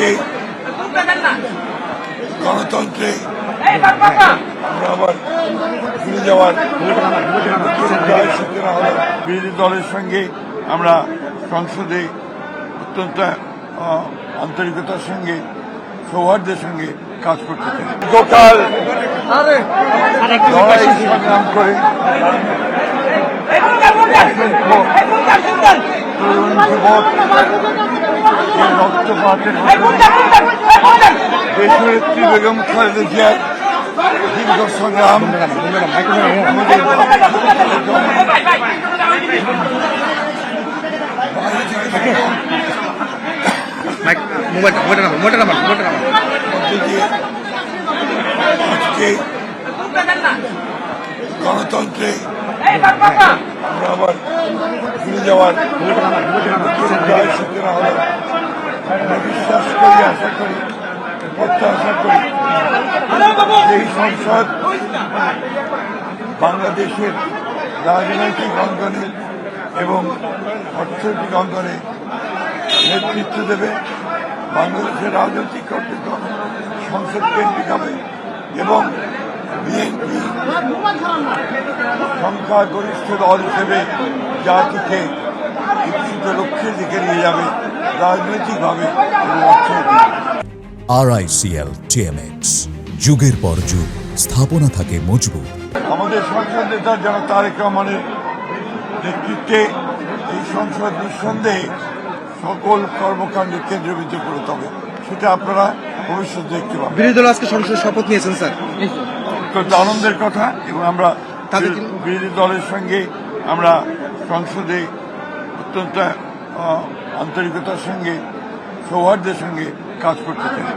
আজকে গণতন্ত্রে আমরা আবার ফিরে যাওয়ার সূচনা হল। বিরোধী দলের সঙ্গে আমরা সংসদে অত্যন্ত আন্তরিকতার সঙ্গে সৌহার্দ্যের সঙ্গে কাজ করতে চাই। গোটাল লড়াই সংগ্রাম করে তরুণ যুবক রক্তপাতের দেশনেত্রী বেগম খালেদা জিয়ার দীর্ঘ সংগ্রাম আজকে গণতন্ত্রে আমরা আবার ফিরে যাওয়ার সূচনা হল। আমরা বিশ্বাস করি, আশা করি, প্রত্যাশা করি এই সংসদ বাংলাদেশের রাজনৈতিক অঙ্গনে এবং অর্থনৈতিক অঙ্গনে নেতৃত্ব দেবে। বাংলাদেশের রাজনৈতিক কার্যক্রম সংসদ কেন্দ্রিক হবে এবং বিএনপি সংখ্যাগরিষ্ঠ দল হিসেবে জাতিকে ইচ্ছিত লক্ষ্যের দিকে নিয়ে যাবে রাজনৈতিকভাবে এবং অর্থনৈতিকভাবে। RICL TMX, যুগের পর যুগ স্থাপনা থাকে মজবুত। আমাদের সংসদ নেতা যেন তারেক রহমানের নেতৃত্বে এই সংসদ নিঃসন্দেহে সকল কর্মকাণ্ডের কেন্দ্রবিন্দু করে হবে, সেটা আপনারা ভবিষ্যৎ দেখতে পাবেন। বিরোধী দল আজকে সংসদে শপথ নিয়েছেন স্যার, অত্যন্ত আনন্দের কথা এবং আমরা বিরোধী দলের সঙ্গে আমরা সংসদে অত্যন্ত আন্তরিকতার সঙ্গে সৌহার্দ্যের সঙ্গে কাজ করতে চাই।